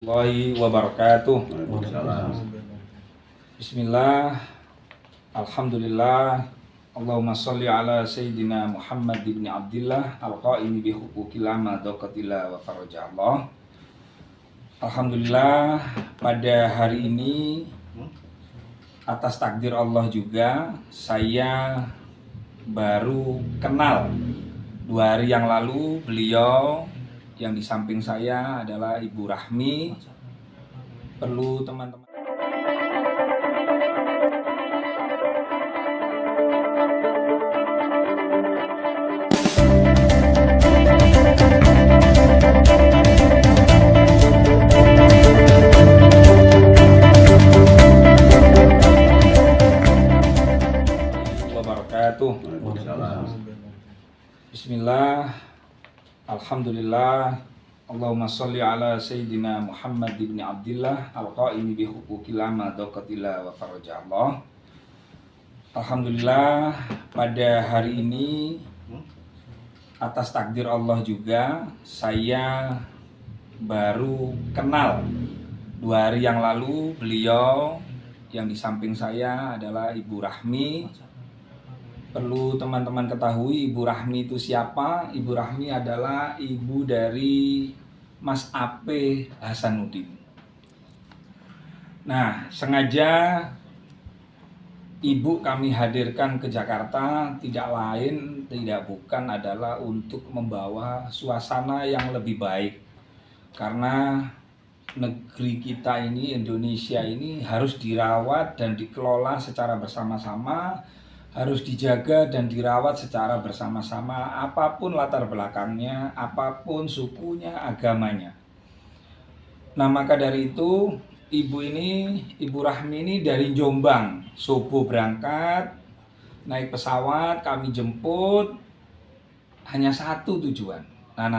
Warahmatullahi wabarakatuh. Waalaikumsalam. Bismillah. Alhamdulillah. Allahumma sholli ala Sayyidina Muhammad ibn Abdillah al-qaimi bi huquqil amadaqatillah wa farajallah. Alhamdulillah, pada hari ini atas takdir Allah juga saya baru kenal 2 hari yang lalu. Beliau yang di samping saya adalah Ibu Rahmi. Perlu teman-teman wabarakatuh. Waalaikumsalam. Bismillah. Alhamdulillah. Allahumma sholli ala Sayyidina Muhammad ibn Abdillah al-qaimi bi huquqil amadaqatillah wa farajallah. Alhamdulillah, pada hari ini atas takdir Allah juga saya baru kenal 2 hari yang lalu. Beliau yang di samping saya adalah Ibu Rahmi. Perlu teman-teman ketahui Ibu Rahmi itu siapa? Ibu Rahmi adalah ibu dari Mas Ape Hasanuddin. Nah, sengaja ibu kami hadirkan ke Jakarta tidak lain tidak bukan adalah untuk membawa suasana yang lebih baik. Karena negeri kita ini, Indonesia ini harus dirawat dan dikelola secara bersama-sama, harus dijaga dan dirawat secara bersama-sama, apapun latar belakangnya, apapun sukunya, agamanya. Nah, maka dari itu Ibu Rahmi ini dari Jombang, subuh berangkat, naik pesawat, kami jemput, hanya satu tujuan. Nah,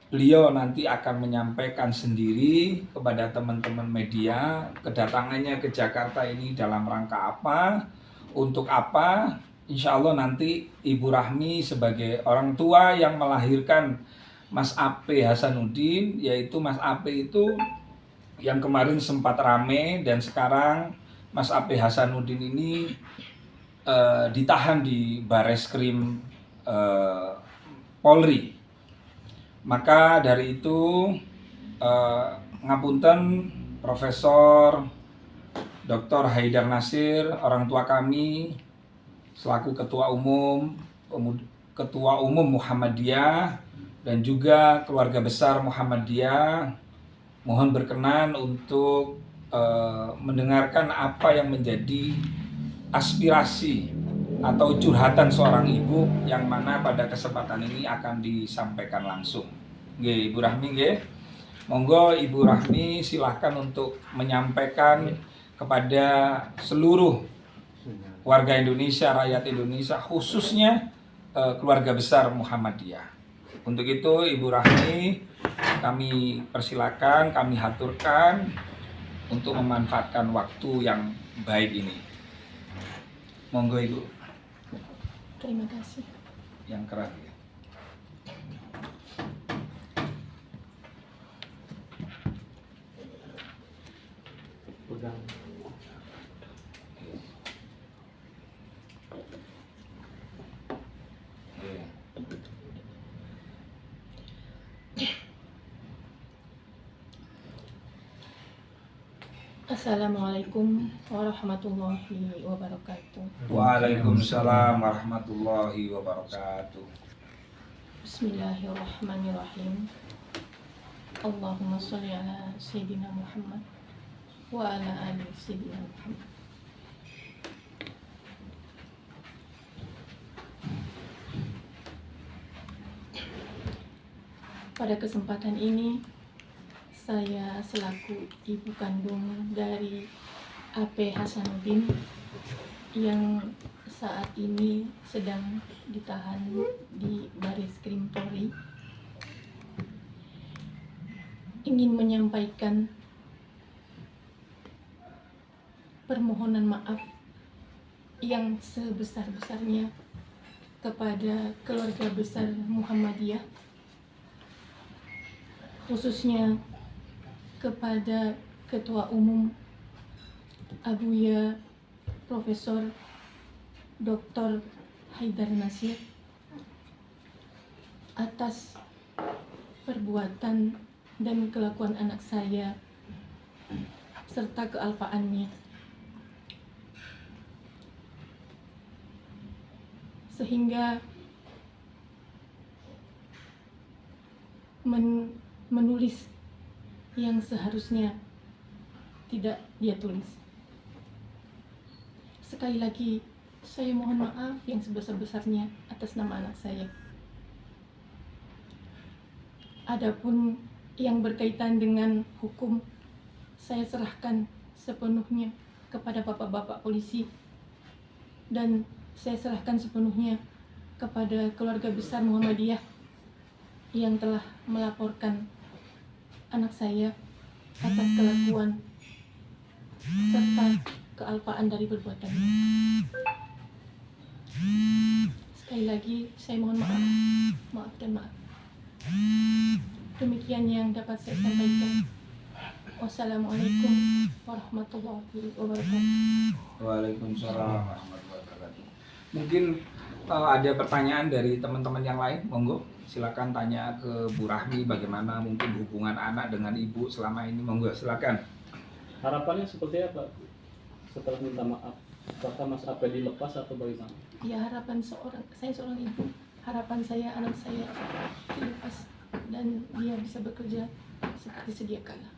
beliau nanti akan menyampaikan sendiri kepada teman-teman media kedatangannya ke Jakarta ini dalam rangka apa, untuk apa. Insya Allah nanti Ibu Rahmi sebagai orang tua yang melahirkan Mas Ape Hasanuddin, yaitu Mas Ape itu yang kemarin sempat rame dan sekarang Mas Ape Hasanuddin ini ditahan di Bareskrim Polri. Maka dari itu ngapunten Profesor Dr. Haidar Nasir, orang tua kami selaku Ketua Umum Muhammadiyah dan juga keluarga besar Muhammadiyah, mohon berkenan untuk mendengarkan apa yang menjadi aspirasi atau curhatan seorang ibu yang mana pada kesempatan ini akan disampaikan langsung. Nggih, Ibu Rahmi nggih. Monggo Ibu Rahmi silahkan untuk menyampaikan kepada seluruh warga Indonesia, rakyat Indonesia, khususnya keluarga besar Muhammadiyah. Untuk itu Ibu Rahmi kami persilakan, kami haturkan untuk memanfaatkan waktu yang baik ini. Monggo Ibu. Terima kasih. Yang keras ya. Pegang. Assalamualaikum warahmatullahi wabarakatuh. Waalaikumsalam warahmatullahi wabarakatuh. Bismillahirrahmanirrahim. Allahumma sholli ala Sayyidina Muhammad wa ala ali Sayyidina Muhammad. Pada kesempatan ini saya selaku ibu kandung dari Ape Hasanuddin yang saat ini sedang ditahan di Bareskrim Polri ingin menyampaikan permohonan maaf yang sebesar-besarnya kepada keluarga besar Muhammadiyah, khususnya kepada Ketua Umum Abuya Profesor Dr. Haidar Nasir atas perbuatan dan kelakuan anak saya serta kealpaannya, sehingga menulis yang seharusnya tidak dia tulis. Sekali lagi, saya mohon maaf yang sebesar-besarnya atas nama anak saya. Adapun yang berkaitan dengan hukum, saya serahkan sepenuhnya kepada bapak-bapak polisi, dan saya serahkan sepenuhnya kepada keluarga besar Muhammadiyah yang telah melaporkan anak saya atas kelakuan serta kealpaan dari perbuatannya. Sekali lagi, saya mohon maaf dan maaf. Demikian yang dapat saya sampaikan. Wassalamualaikum warahmatullahi wabarakatuh. Waalaikumsalam warahmatullahi wabarakatuh. Mungkin ada pertanyaan dari teman-teman yang lain, monggo silakan tanya ke Bu Rahmi bagaimana mungkin hubungan anak dengan ibu selama ini, monggo silakan. Harapannya seperti apa setelah minta maaf? Apakah Mas Apel dilepas atau bagaimana? Ya, harapan saya seorang ibu, harapan saya anak saya dilepas dan dia bisa bekerja seperti sedia kala.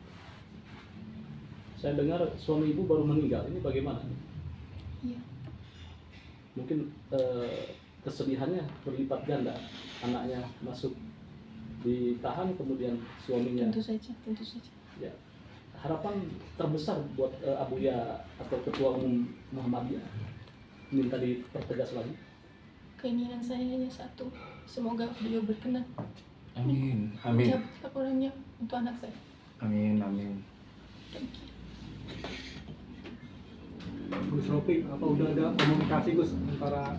Saya dengar suami ibu baru meninggal, ini bagaimana? Iya. Mungkin kesedihannya berlipat ganda, anaknya masuk ditahan kemudian suaminya. Tentu saja. Ya. Harapan terbesar buat Abuya atau Ketua Umum Muhammadiyah minta dipertegas lagi. Keinginan saya hanya satu, semoga beliau berkenan Amin. mencabut laporannya untuk anak saya. Amin. Demikian. Gus Rofi, apa udah ada komunikasi Gus antara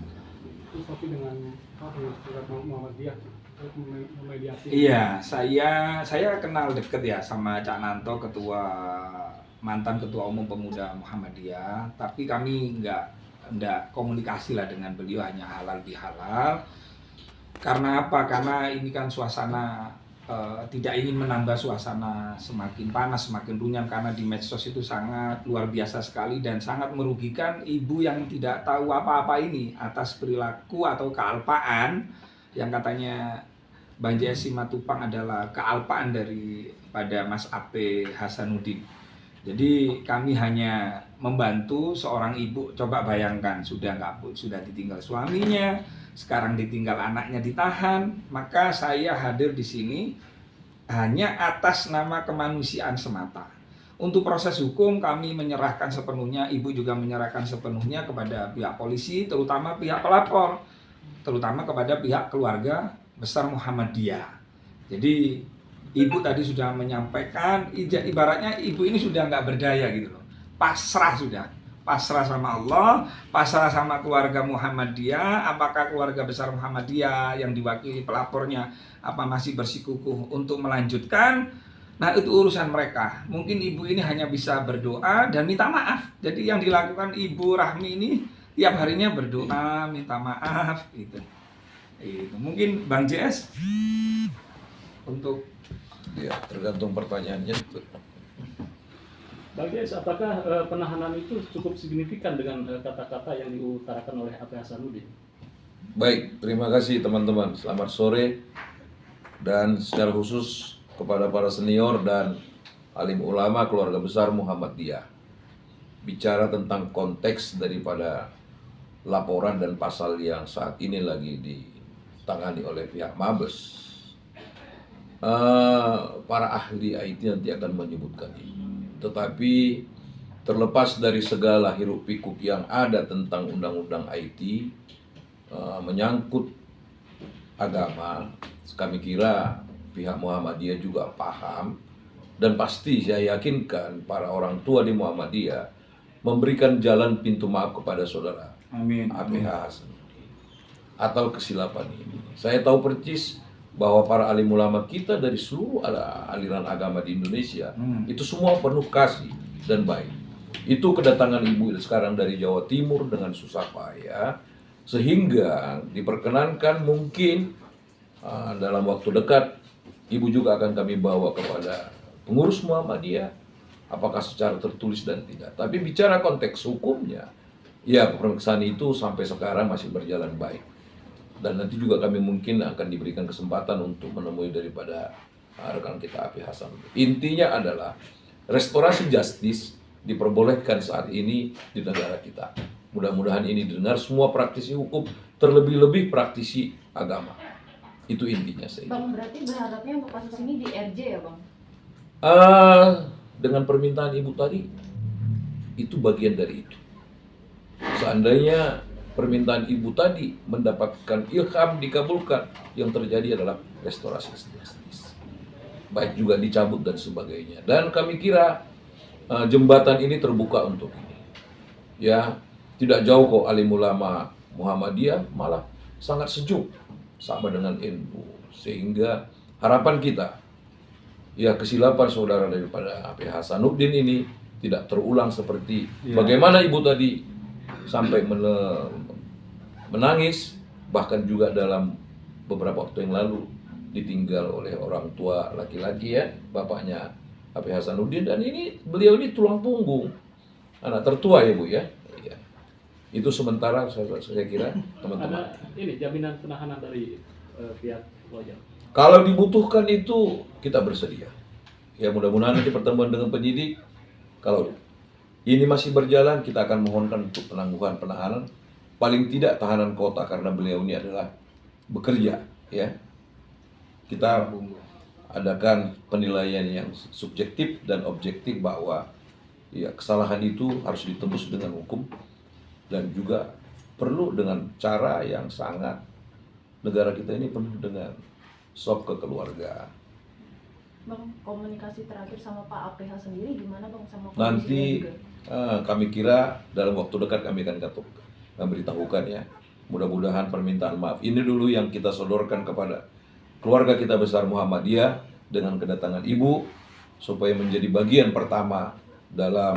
Gus Rofi dengan Muhammadiyah untuk memediasi? Iya, saya kenal deket ya sama Cak Nanto, mantan ketua umum pemuda Muhammadiyah, tapi kami nggak komunikasi lah dengan beliau, hanya halal bihalal. Karena apa? Karena ini kan suasana tidak ingin menambah suasana semakin panas, semakin runyam, karena di medsos itu sangat luar biasa sekali dan sangat merugikan ibu yang tidak tahu apa-apa ini atas perilaku atau kealpaan yang katanya Bang JS Simatupang adalah kealpaan daripada Mas AP Hasanuddin. Jadi kami hanya membantu seorang ibu. Coba bayangkan, sudah ditinggal suaminya, sekarang ditinggal anaknya ditahan. Maka saya hadir di sini hanya atas nama kemanusiaan semata. Untuk proses hukum kami menyerahkan sepenuhnya, ibu juga menyerahkan sepenuhnya kepada pihak polisi, terutama pihak pelapor, terutama kepada pihak keluarga besar Muhammadiyah. Jadi ibu tadi sudah menyampaikan, ibaratnya ibu ini sudah nggak berdaya gitu loh. Pasrah sama Allah, pasrah sama keluarga Muhammadiyah. Apakah keluarga besar Muhammadiyah yang diwakili pelapornya apa masih bersikukuh untuk melanjutkan? Nah, itu urusan mereka. Mungkin ibu ini hanya bisa berdoa dan minta maaf. Jadi yang dilakukan Ibu Rahmi ini tiap harinya berdoa, minta maaf gitu. Itu mungkin Bang JS untuk Ya, tergantung pertanyaannya. Bang JS, apakah penahanan itu cukup signifikan dengan kata-kata yang diutarakan oleh AP Hasanuddin? Baik, terima kasih teman-teman. Selamat sore. Dan secara khusus kepada para senior dan alim ulama keluarga besar Muhammadiyah. Bicara tentang konteks daripada laporan dan pasal yang saat ini lagi ditangani oleh pihak Mabes. Para ahli IT nanti akan menyebutkan ini. Tetapi terlepas dari segala hiruk pikuk yang ada tentang undang-undang IT menyangkut agama, kami kira pihak Muhammadiyah juga paham, dan pasti saya yakinkan para orang tua di Muhammadiyah memberikan jalan pintu maaf kepada saudara Amin. APH Hasanuddin atau kesilapan ini. Saya tahu percis bahwa para alim ulama kita dari seluruh aliran agama di Indonesia itu semua penuh kasih dan baik. Itu kedatangan ibu sekarang dari Jawa Timur dengan susah payah, sehingga diperkenankan mungkin dalam waktu dekat ibu juga akan kami bawa kepada pengurus Muhammadiyah, apakah secara tertulis dan tidak. Tapi bicara konteks hukumnya, ya pemeriksaan itu sampai sekarang masih berjalan baik. Dan nanti juga kami mungkin akan diberikan kesempatan untuk menemui daripada rekan kita Api Hasan. Intinya adalah restorasi justice diperbolehkan saat ini di negara kita. Mudah-mudahan ini didengar semua praktisi hukum, terlebih-lebih praktisi agama. Itu intinya saya. Bang, berarti berharapnya untuk kasus ini di RJ ya Bang? Dengan permintaan ibu tadi, itu bagian dari itu. Seandainya permintaan ibu tadi mendapatkan ilham dikabulkan, yang terjadi adalah restorasi justice. Baik juga dicabut dan sebagainya. Dan kami kira jembatan ini terbuka untuk ini. Ya, tidak jauh kok alim ulama Muhammadiyah, malah sangat sejuk sama dengan NU. Sehingga harapan kita, ya kesilapan saudara daripada Api Hasanuddin ini tidak terulang seperti bagaimana ibu tadi sampai menangis, bahkan juga dalam beberapa waktu yang lalu ditinggal oleh orang tua laki-laki ya, bapaknya Api Hasanuddin, dan ini beliau ini tulang punggung, anak tertua ya Bu ya. Iya. Itu sementara saya kira teman-teman. Ada ini jaminan penahanan dari pihak keluarga. Kalau dibutuhkan itu kita bersedia. Ya mudah-mudahan nanti pertemuan dengan penyidik, kalau ini masih berjalan kita akan mohonkan untuk penangguhan penahanan, paling tidak tahanan kota, karena beliau ini adalah bekerja ya. Kita adakan penilaian yang subjektif dan objektif bahwa ya kesalahan itu harus ditembus dengan hukum dan juga perlu dengan cara yang sangat, negara kita ini penuh dengan shock kekeluargaan. Bang, komunikasi terakhir sama Pak APH sendiri gimana Bang sama Nanti juga? kami kira dalam waktu dekat kami akan memberitahukan ya. Mudah-mudahan permintaan maaf ini dulu yang kita sodorkan kepada keluarga kita besar Muhammadiyah dengan kedatangan ibu, supaya menjadi bagian pertama dalam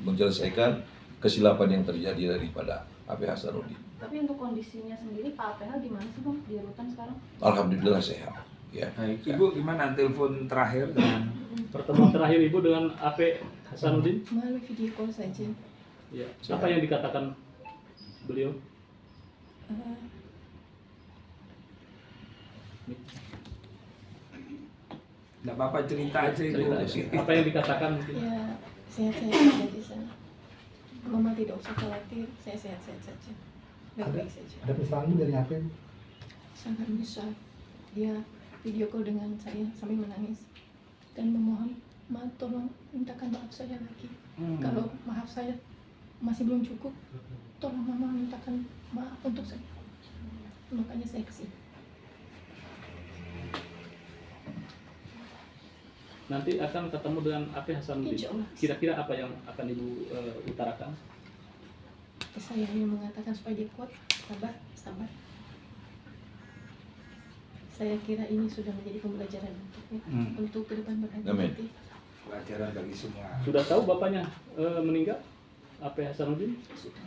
menyelesaikan kesilapan yang terjadi daripada Api Hasanuddin. Tapi untuk kondisinya sendiri Pak APH gimana sih Bang di rutan sekarang? Alhamdulillah sehat. Ya. Baik, Ibu gimana telepon terakhir dengan Pertemuan terakhir Ibu dengan AP Hasanuddin? Melalui video call saja. Ya. Apa yang dikatakan beliau? Eh, nggak apa-apa cerita aja Ibu. Cerita aja. Apa yang dikatakan mungkin? ya sehat-sehat saja di sana. Mama tidak usah khawatir, saya sehat-sehat saja. Baik-baik saja. Ada pesan dari apa? Sangat besar. Dia video call dengan saya sambil menangis dan memohon, "Ma, tolong mintakan maaf saya lagi. Kalau maaf saya masih belum cukup, tolong Mama mintakan maaf untuk saya." Makanya saya kesini. Nanti akan ketemu dengan AP Hasanuddin. Insya Allah. Kira-kira apa yang akan Ibu utarakan? Saya hanya mengatakan supaya dia kuat, sabar. Saya kira ini sudah menjadi pembelajaran untuknya, untuk ke depan berhati-hati. Pelajaran bagi semua. Sudah tahu bapaknya meninggal? AP Hasanuddin? Sudah.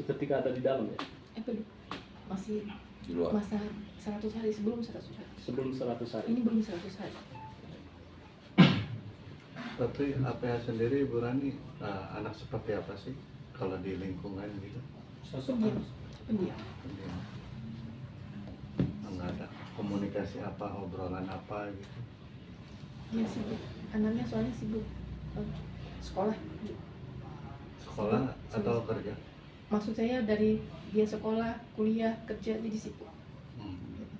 Ketika ada di dalam ya? Belum. Masih Di luar. masa 100 hari, sebelum 100 hari. Sebelum 100 hari. Ini belum 100 hari. Tapi APH sendiri Ibu Rani anak seperti apa sih kalau di lingkungan gitu? Pendiam. Nggak ada komunikasi apa, obrolan apa gitu? Dia sibuk. Anaknya soalnya sibuk sekolah. Sekolah atau kerja? Maksud saya dari dia sekolah, kuliah, kerja, jadi sibuk. Hmm.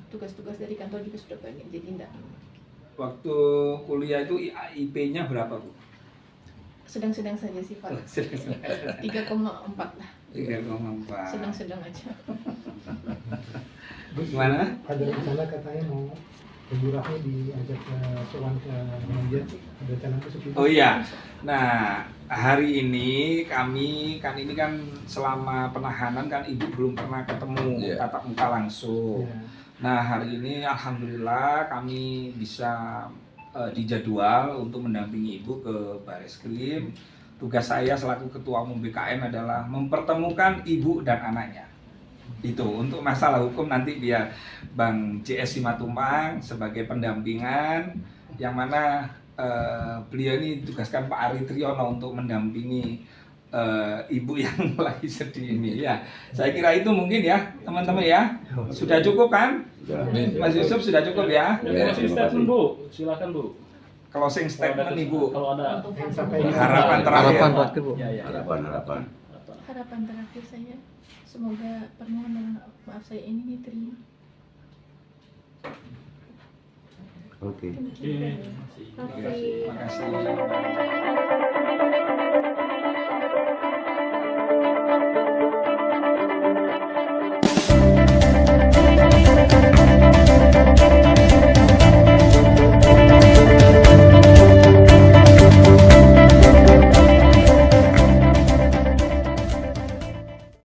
Tugas-tugas dari kantor juga sudah banyak, jadi enggak. Waktu kuliah itu IP-nya berapa Bu? Sedang-sedang saja sih Pak. 3,4 lah. 3,4. Sedang-sedang aja. Gimana? Ada rencana katanya mau Ibu Rahmi diajak ke sowan ke Muhammadiyah, ada rencana seperti itu? Oh iya. Nah, hari ini kami kan ini kan selama penahanan kan Ibu belum pernah ketemu Iya. tatap muka langsung. Ya. Nah, hari ini alhamdulillah kami bisa dijadwal untuk mendampingi Ibu ke Bareskrim. Tugas saya selaku Ketua Umum BKN adalah mempertemukan ibu dan anaknya. Itu untuk masalah hukum nanti biar Bang JS Simatupang sebagai pendampingan, yang mana beliau ini ditugaskan Pak Ari Triyono untuk mendampingi ibu yang lagi sedih ini ya. Saya kira itu mungkin ya teman-teman ya. Sudah cukup kan? Mas Yusuf sudah cukup ya? Closing statement Bu, silakan Bu. Closing statement Ibu. Kalau ada Harapan terakhir. Bu. Ya, ya. Harapan. Harapan terakhir saya, semoga permohonan maaf saya ini diterima. Oke. Oke. Terima kasih. Terima kasih.